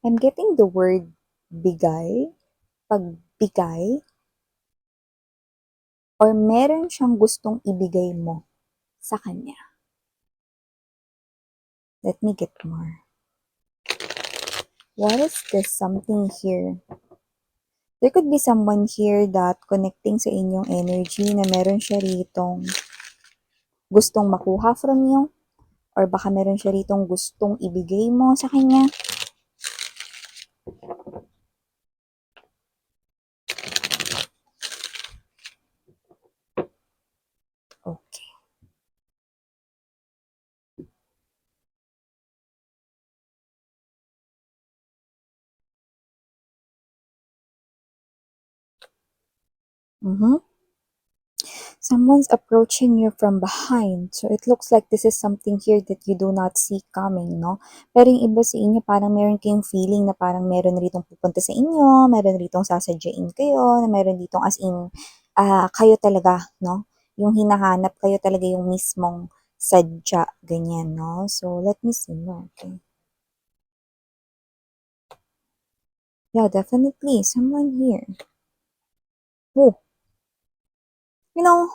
I'm getting the word bigay, pagbigay, or meron siyang gustong ibigay mo sa kanya. Let me get more. What is this something here? There could be someone here that connecting sa inyong energy na meron siya ritong gustong makuha from you, or baka meron siya ritong gustong ibigay mo sa kanya. Okay. Mm-hmm. Someone's approaching you from behind. So, it looks like this is something here that you do not see coming, no? Pero yung iba sa inyo, parang meron kayong feeling na parang meron ritong pupunta sa inyo, meron ritong sasadyain kayo, na meron ditong as in, kayo talaga, no? Yung hinahanap, kayo talaga yung mismong sadya, ganyan, no? So, let me see more, okay? Yeah, definitely. Someone here. Oh, you know,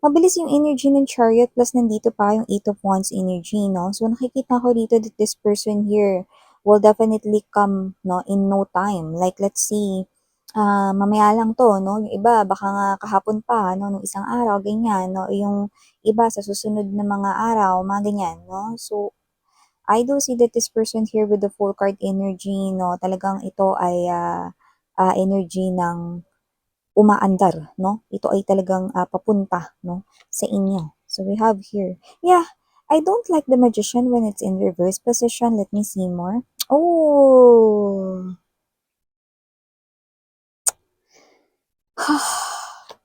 mabilis yung energy ng chariot plus nandito pa yung 8 of Wands energy, no? So, nakikita ko dito that this person here will definitely come, no, in no time. Like, let's see, mamaya lang to, no? Yung iba, baka nga kahapon pa, no? Nung isang araw, ganyan, no? Yung iba sa susunod na mga araw, mga ganyan, no? So, I do see that this person here with the full card energy, no? Talagang ito ay energy ng umaandar, no? Ito ay talagang papunta, no, sa inyo. So we have here. Yeah, I don't like the Magician when it's in reverse position. Let me see more. Oh.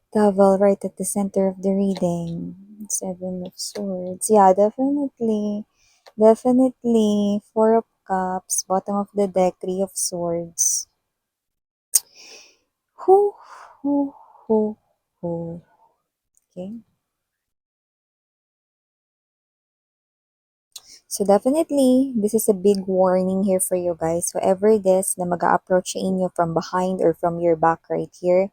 Devil right at the center of the reading. 7 of Swords. Yeah, definitely. Definitely. 4 of Cups. Bottom of the deck. 3 of Swords. Whoo, whoo, whoo, whoo. Okay. So definitely, this is a big warning here for you guys. Whoever this na mag-approach sa inyo from behind or from your back right here,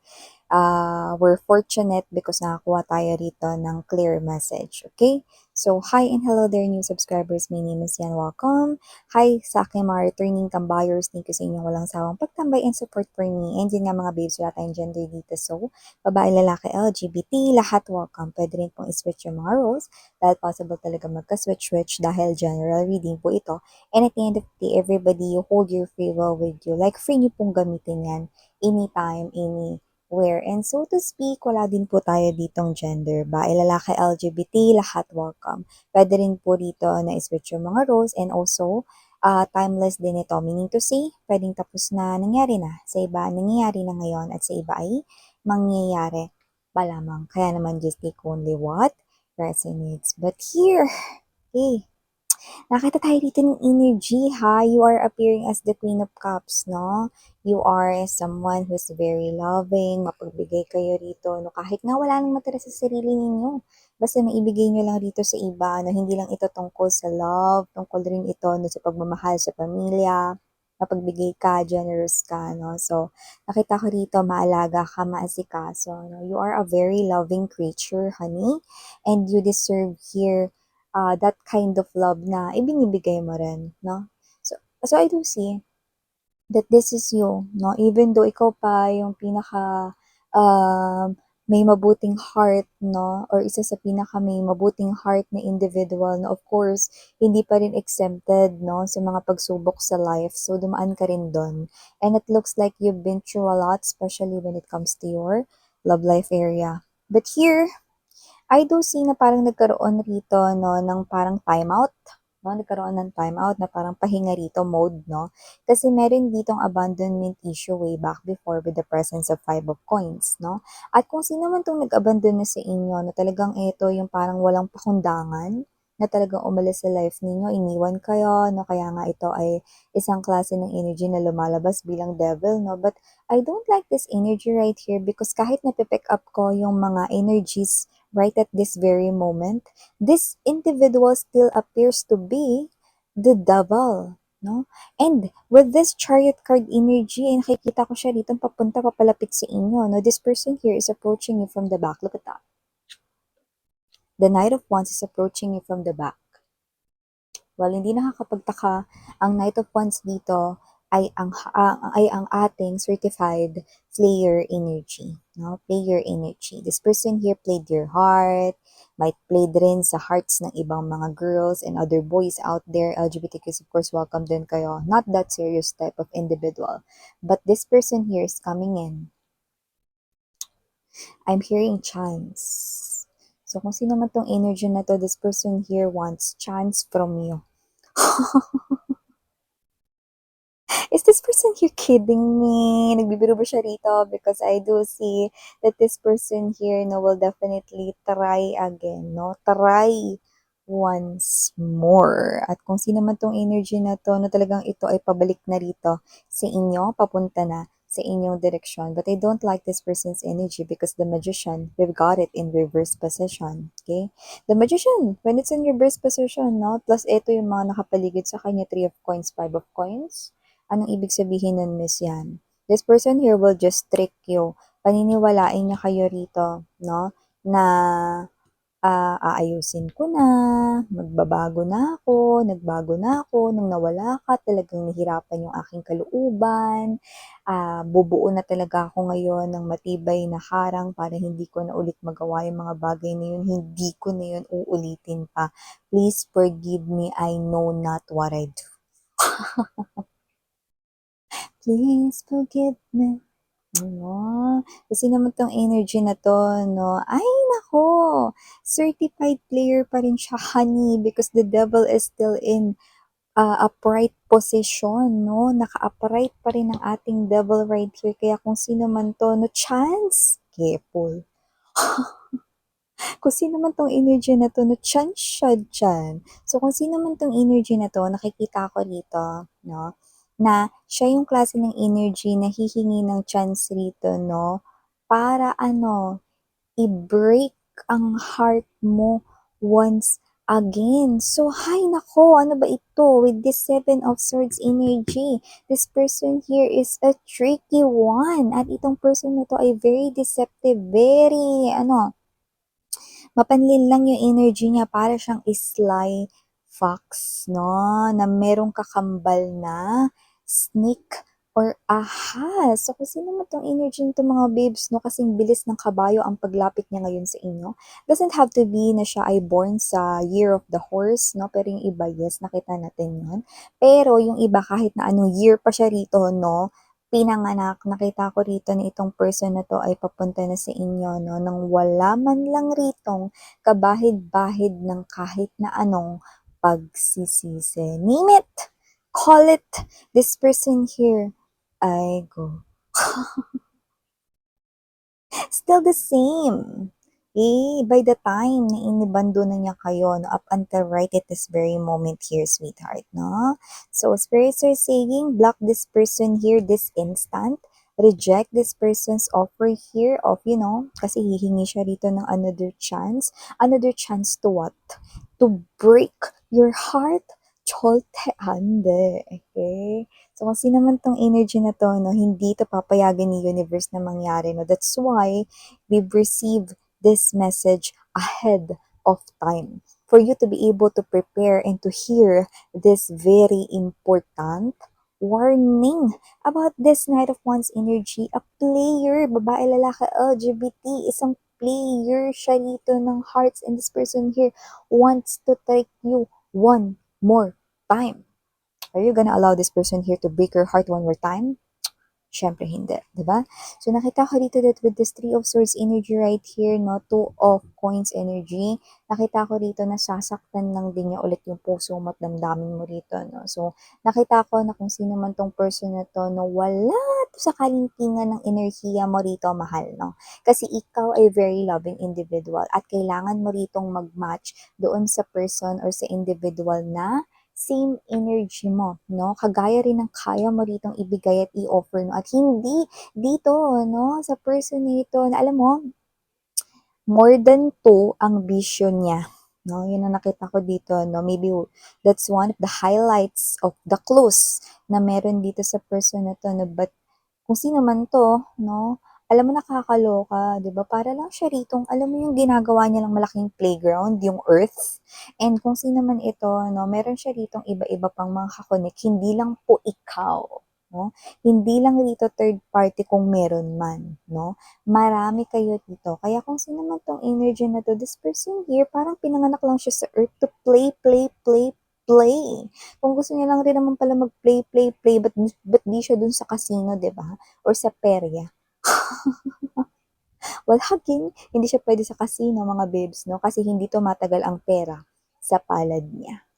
we're fortunate because nakakuha tayo rito ng clear message. Okay? So, hi and hello there new subscribers. My name is Yan. Welcome. Hi sa aking mga returning tambayers. Thank you sa inyong walang sawang pagtambay and support for me. And yun nga mga babes, wala tayong gender dito. So, babae, lalaki, LGBT, lahat welcome. Pwede rin pong i-switch yung mga roles dahil possible talaga magka-switch-switch dahil general reading po ito. And at the end of the day, everybody, you hold your free will with you. Like, free nyo pong gamitin yan anytime, anywhere. And so to speak, wala din po tayo ditong gender. Bae, lalaki, LGBT, lahat welcome. Pwede rin po dito na i-switch yung mga roles and also, timeless din ito. Meaning to say, pwedeng tapos na, nangyari na. Sa iba, nangyayari na ngayon at sa iba ay mangyayari pa lamang. Kaya naman just take only what resonates. But here, okay, nakita tayo dito ng energy, ha? You are appearing as the Queen of Cups, no? You are someone who's very loving, mapagbigay kayo rito, no? Kahit nga wala nang matira sa sarili ninyo. Basta maibigay nyo lang rito sa iba, no? Hindi lang ito tungkol sa love, tungkol rin ito no, sa pagmamahal sa pamilya, mapagbigay ka, generous ka, no? So, nakita ko rito, maalaga ka, maasikaso, no? You are a very loving creature, honey, and you deserve here that kind of love na ibinibigay mo rin, no? So I do see that this is you, no? Even though ikaw pa yung pinaka may mabuting heart, no? Or isa sa pinaka may mabuting heart na individual na of course, hindi pa rin exempted, no? Sa mga pagsubok sa life. So dumaan ka rin doon. And it looks like you've been through a lot, especially when it comes to your love life area. But here, I do see na parang nagkaroon rito, no, ng parang timeout, no? Nagkaroon ng timeout na parang pahinga rito mode, no? Kasi meron ditong abandonment issue way back before with the presence of 5 of Coins, no? At kung sino man tong nag-abandon na sa inyo, no, talagang ito yung parang walang pakundangan, na talagang umalis sa life ninyo, iniwan kayo, no? Kaya nga ito ay isang klase ng energy na lumalabas bilang devil, no? But I don't like this energy right here because kahit napipick up ko yung mga energies right at this very moment, this individual still appears to be the devil. no? And with this chariot card energy, ay nakikita ko siya dito papunta, papalapit sa inyo, no? This person here is approaching you from the back. Look at that. The Knight of Wands is approaching you from the back. Well, hindi nakakapagtaka, ang Knight of Wands dito ay ang ating certified player energy, no? Player energy. This person here played your heart, might played rin sa hearts ng ibang mga girls and other boys out there. LGBTQs, of course, welcome din kayo. Not that serious type of individual. But this person here is coming in. I'm hearing chance. So, kung sino man tong energy na to, this person here wants chance from you. Is this person here kidding me? Nagbibiro ba siya rito? Because I do see that this person here, no, will definitely try again, no? Try once more. At kung sino man tong energy na to, no, talagang ito ay pabalik na rito sa inyo, papunta na sa inyong direksyon. But I don't like this person's energy because the Magician, we've got it in reverse position. Okay? The Magician, when it's in reverse position, no? Plus ito yung mga nakapaligid sa kanya, 3 of coins, 5 of coins. Anong ibig sabihin nun, Miss Yan? This person here will just trick you. Paniniwalain niya kayo rito, no? Na aayusin ko na, magbabago na ako, nagbago na ako, nung nawala ka, talagang nahirapan yung aking kalooban, bubuo na talaga ako ngayon ng matibay na harang para hindi ko na ulit magawa yung mga bagay na yun, hindi ko na yun uulitin pa. Please forgive me, I know not what I do. Please forgive me. Ano, kasi naman tong energy na to, no? Ay, nako! Certified player pa rin siya, honey, because the devil is still in upright position, no? Naka-upright pa rin ang ating devil right here. Kaya kung sino man to, no chance, careful. Kung sino man tong energy na to, no chance siya dyan. So, kung sino man tong energy na to, nakikita ko dito, no? Na siya yung klase ng energy na hihingi ng chance rito, no? Para ano, i-break ang heart mo once again. So, hay nako, ano ba ito? With this Seven of Swords energy, this person here is a tricky one. At itong person na to ay very deceptive, very, mapanlin lang yung energy niya, para siyang sly fox, no? Na merong kakambal na snake or ahas. So, kung sino man tong energy nito mga babes, no? Kasing bilis ng kabayo ang paglapit niya ngayon sa inyo. Doesn't have to be na siya ay born sa year of the horse, no? Pero yung iba, yes, nakita natin yun. Pero yung iba, kahit na anong year pa siya rito, no? Pinanganak, nakita ko rito na itong person na to ay papunta na sa inyo, no? Nang wala man lang ritong kabahid-bahid ng kahit na anong pagsisisi. Name it! Call it! This person here, I go. Still the same. By the time na inibando na niya kayo, no, up until right at this very moment here, sweetheart, no? So, spirits are saying, block this person here this instant. Reject this person's offer here of, kasi hihingi siya rito ng another chance. Another chance to what? To break your heart? Cholte ande. Okay? So, kung sino man tong energy na to, no, hindi ito papayagan ni universe na mangyari, no? That's why we've received this message ahead of time for you to be able to prepare and to hear this very important warning about this Knight of Wands energy. A player, babae, lalaki, LGBT, isang player siya dito ng hearts, and this person here wants to take you one more time. Are you gonna allow this person here to break your heart one more time? Siyempre hindi, di ba? So, nakita ko dito that with this Three of Swords energy right here, no, Two of Coins energy, nakita ko dito na sasaktan lang din niya ulit yung puso mo at damdamin mo rito, no? So, nakita ko na kung sino man tong person na to, no, wala to sa kalintingan ng enerhiya mo rito, mahal, no? Kasi ikaw ay very loving individual at kailangan mo ritong mag-match doon sa person or sa individual na same energy mo, no? Kagaya rin ng kaya mo ditong ibigay at i-offer, no? At hindi dito, no? Sa person nito, na alam mo, more than two ang vision niya. no? Yun ang nakita ko dito, no? Maybe that's one of the highlights of the clues na meron dito sa person na to, no? But kung sino man 'to, 'no, alam mo nakakaloka, 'di ba? Para lang siya ritong alam mo yung ginagawa niya ng malaking playground, yung Earth. And kung sino man ito, 'no, meron siya ritong iba-iba pang mga ka-connect, hindi lang po ikaw, 'no? Hindi lang rito third party kung meron man, 'no? Marami kayo dito. Kaya kung sino man 'tong energy na 'to, this person here parang pinanganak lang siya sa Earth to play, play, play, play. Kung gusto niya lang rin naman pala mag-play, play, play, ba't di siya dun sa casino, 'di ba? Or sa perya. Well, again, hindi siya pwede sa casino, mga babes, no? Kasi hindi tumatagal ang pera sa palad niya.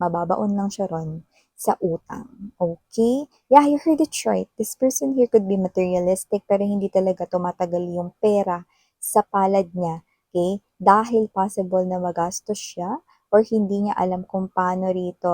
Mababaon lang siya ron sa utang. Okay? Yeah, you heard it right. This person here could be materialistic pero hindi talaga tumatagal yung pera sa palad niya. Okay? Dahil possible na magastos siya or hindi niya alam kung paano rito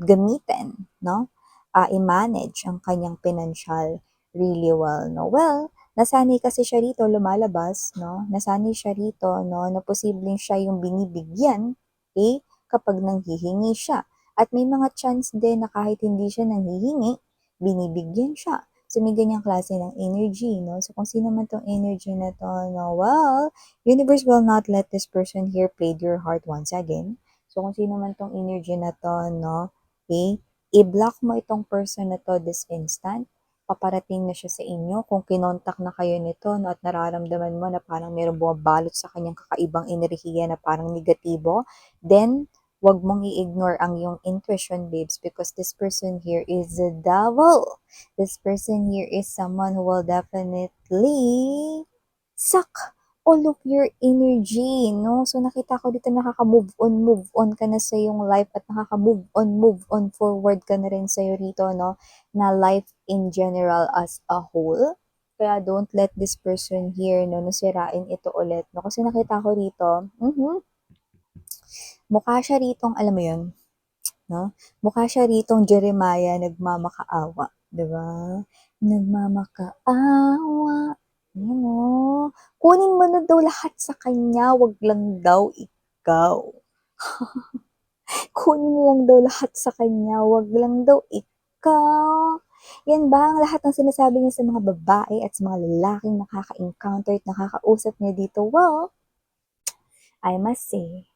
gamitin, no? I-manage ang kanyang financial really well, no? Well, nasanay kasi siya rito lumalabas, no? Nasanay siya rito, no? Na posibleng siya yung binibigyan, okay? Kapag nanghihingi siya. At may mga chance din na kahit hindi siya nanghihingi, binibigyan siya. So, may ganyang klase ng energy, no? So, kung sino man tong energy na to, no, well, universe will not let this person here play your heart once again. So, kung sino man tong energy na to, no, okay, i-block mo itong person na to this instant. Paparating na siya sa inyo. Kung kinontak na kayo nito, no, at nararamdaman mo na parang mayroong bumabalot sa kanyang kakaibang enerhiya na parang negatibo, then, wag mong i-ignore ang iyong intuition, babes, because this person here is the devil. This person here is someone who will definitely suck all of your energy, no? So, nakita ko dito move on ka na sa iyong life at move on forward ka na rin sa'yo rito, no? Na life in general as a whole. Kaya don't let this person here, no, nasirain ito ulit, no? Kasi nakita ko rito, mukha siya ritong, alam mo yun, no? Mukha siya ritong Jeremiah nagmamakaawa, 'di ba? Nagmamakaawa. Yun, oh. Kunin mo na daw lahat sa kanya, wag lang daw ikaw. Kunin lang daw lahat sa kanya, wag lang daw ikaw. Yan ba ang lahat ng sinasabi niya sa mga babae at sa mga lalaking nakaka-encounter at nakakausap niya dito? Well, I must say,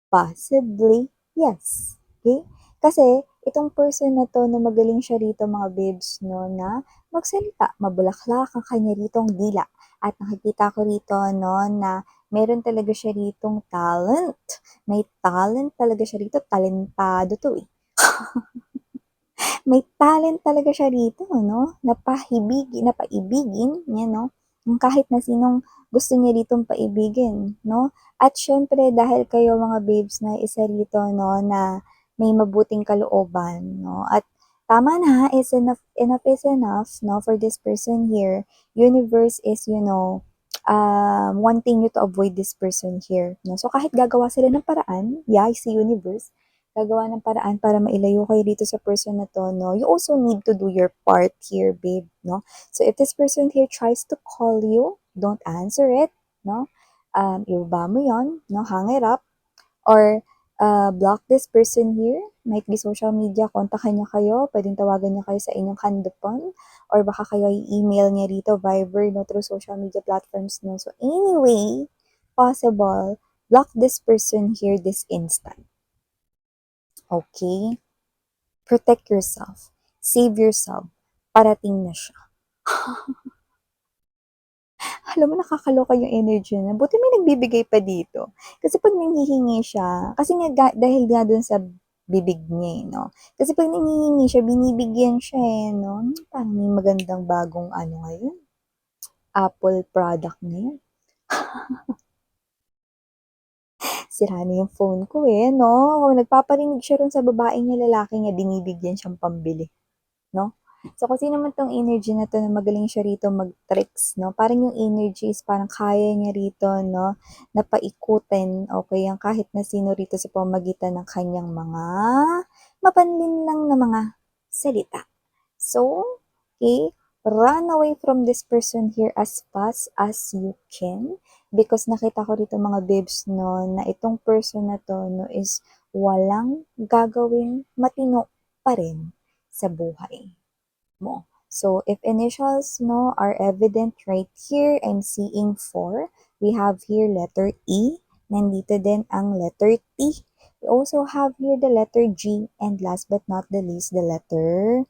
possibly, yes. Okay? Kasi, itong person na to na magaling siya rito mga babes, no, na magsalita, mabulaklak ang kanya ritong dila. At nakikita ko rito, no, na meron talaga siya ritong talent. May talent talaga siya rito. Talentado to eh. May talent talaga siya rito, no? Napaibigin niya, no? Yung kahit na sinong gusto niya ditong paibigin, no? At syempre, dahil kayo mga babes na isa rito, no, na may mabuting kalooban, no? At tama na, is enough is enough, no, for this person here. Universe is, wanting you to avoid this person here, no? So, kahit gagawa sila ng paraan, yeah, I see universe, gagawa ng paraan para mailayo kayo dito sa person na to, no? You also need to do your part here, babe, no? So, if this person here tries to call you, don't answer it, no? Ibaba mo yon, no? Hang it up, or block this person here. Might be social media, kontakan niya kayo, pwedeng tawagan niya kayo sa inyong handphone, or baka kayo i-email niya rito, Viber, no? Through social media platforms, no? So, anyway, possible, block this person here this instant. Okay? Protect yourself. Save yourself. Parating na siya. Alam mo, nakakaloka yung energy niya. Buti may nagbibigay pa dito. Kasi pag nanghihingi siya, kasi nga, dahil nga dun sa bibig niya, no? Kasi pag nanghihingi siya, binibigyan siya, no? Parang may magandang bagong ngayon. Apple product ngayon. Sira na yung phone ko no? Nagpaparinig siya rin sa babae niya, lalaki niya, binibigyan siyang pambili, no? So, kasi naman tong energy na to na magaling siya rito mag-tricks, no? Parang yung energy is parang kaya niya rito, no? Na paikutin, okay, ang kahit na sino rito sa pamagitan ng kanyang mga mapanlin lang na mga salita. So, okay, run away from this person here as fast as you can because nakita ko dito mga babes no na itong person na to no is walang gagawing matino pa rin sa buhay mo. So, if initials no are evident right here, I'm seeing 4. We have here letter E. Nandito din ang letter T. We also have here the letter G. And last but not the least, the letter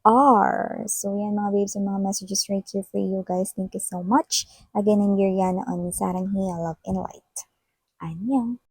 R. So, yan mga babes, yung mga messages right here for you guys. Thank you so much. Again, I'm Yuriana on Sarang Love and Light. Annyeong!